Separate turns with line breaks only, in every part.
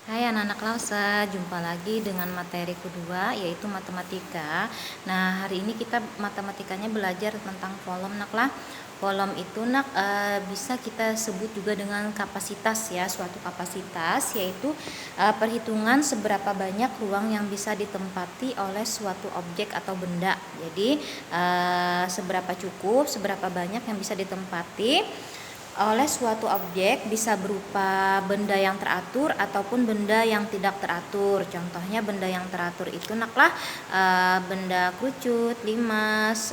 Hai anak-anak Lause, jumpa lagi dengan materi kedua yaitu matematika. Nah, hari ini kita matematikanya belajar tentang volume nak lah. Volume itu bisa kita sebut juga dengan kapasitas ya, suatu kapasitas yaitu perhitungan seberapa banyak ruang yang bisa ditempati oleh suatu objek atau benda. Jadi seberapa cukup, seberapa banyak yang bisa ditempati oleh suatu objek, bisa berupa benda yang teratur ataupun benda yang tidak teratur. Contohnya benda yang teratur itu benda kerucut, limas,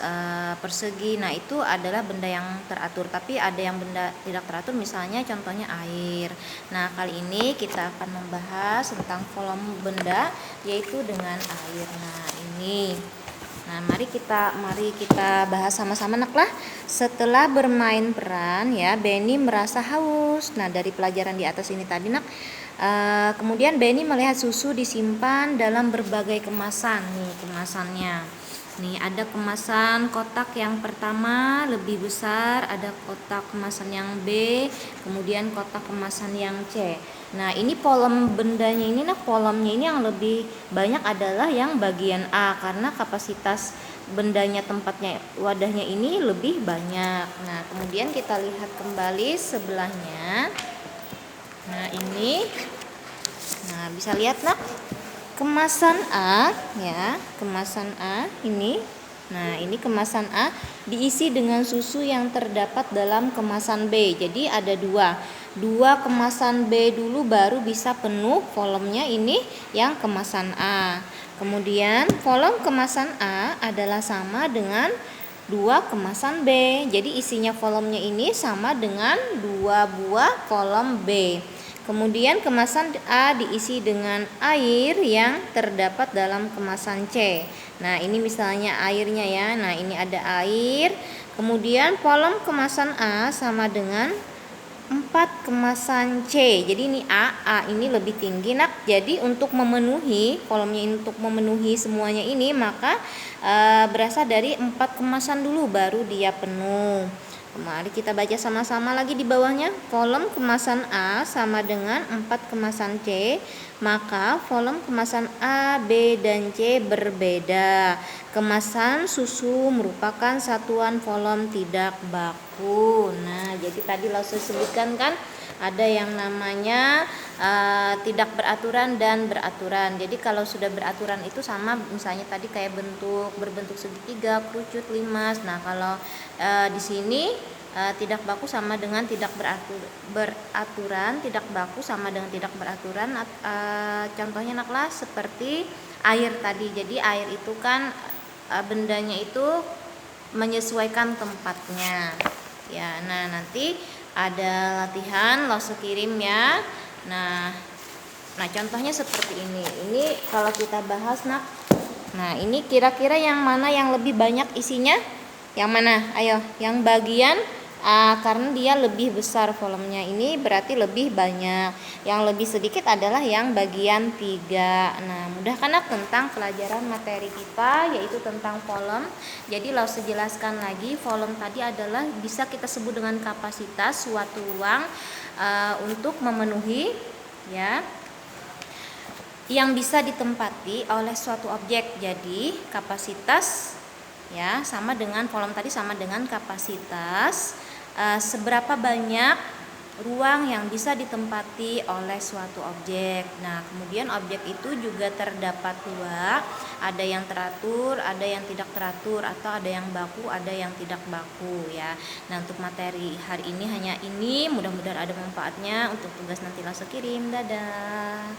persegi. Nah, itu adalah benda yang teratur. Tapi ada yang benda tidak teratur, misalnya contohnya air. Nah, kali ini kita akan membahas tentang volume benda yaitu dengan air. Nah, ini. Nah, mari kita bahas sama-sama lah. Setelah bermain peran ya, Benny merasa haus. Nah, dari pelajaran di atas ini tadi kemudian Benny melihat susu disimpan dalam berbagai kemasan. Nih kemasannya. Nih ada kemasan kotak yang pertama lebih besar, ada kotak kemasan yang B, kemudian kotak kemasan yang C. Nah, ini volume bendanya ini volumenya ini yang lebih banyak adalah yang bagian A karena kapasitas bendanya, tempatnya, wadahnya ini lebih banyak. Nah, kemudian kita lihat kembali sebelahnya. Nah, ini. Nah, bisa lihat kemasan A ya, kemasan A ini. Nah, ini kemasan A diisi dengan susu yang terdapat dalam kemasan B. Jadi ada dua kemasan B dulu baru bisa penuh volumenya ini yang kemasan A. Kemudian volume kemasan A adalah sama dengan 2 kemasan B. Jadi isinya volumenya ini sama dengan 2 buah volume B. Kemudian kemasan A diisi dengan air yang terdapat dalam kemasan C. Nah, ini misalnya airnya ya. Nah, ini ada air. Kemudian volume kemasan A sama dengan 4 kemasan C. Jadi ini A ini lebih tinggi Jadi untuk memenuhi volumenya ini, untuk memenuhi semuanya ini, maka berasal dari 4 kemasan dulu baru dia penuh. Mari kita baca sama-sama lagi di bawahnya. Volume kemasan A sama dengan 4 kemasan C, maka volume kemasan A, B, dan C berbeda. Kemasan susu merupakan satuan volume tidak baku. Nah, jadi tadi Lause sebutkan kan ada yang namanya tidak beraturan dan beraturan. Jadi kalau sudah beraturan itu sama, misalnya tadi kayak berbentuk segitiga, kerucut, limas. Nah, kalau di sini tidak baku sama dengan tidak beraturan, tidak baku sama dengan tidak beraturan. Contohnya seperti air tadi. Jadi air itu kan bendanya itu menyesuaikan tempatnya. Ya, nah nanti ada latihan Lause kirim ya. Nah contohnya seperti ini. Ini kalau kita bahas Nah, ini kira-kira yang mana yang lebih banyak isinya? Yang mana? Ayo, yang bagian A, karena dia lebih besar volumenya, ini berarti lebih banyak. Yang lebih sedikit adalah yang bagian 3. Nah, mudah kan tentang pelajaran materi kita yaitu tentang volume. Jadi Lause jelaskan lagi, volume tadi adalah bisa kita sebut dengan kapasitas suatu ruang untuk memenuhi ya yang bisa ditempati oleh suatu objek. Jadi kapasitas ya sama dengan volume tadi sama dengan kapasitas seberapa banyak ruang yang bisa ditempati oleh suatu objek. Nah, kemudian objek itu juga terdapat 2, ada yang teratur, ada yang tidak teratur, atau ada yang baku, ada yang tidak baku ya. Nah, untuk materi hari ini hanya ini, mudah-mudahan ada manfaatnya. Untuk tugas nanti Lause kirim. Dadah.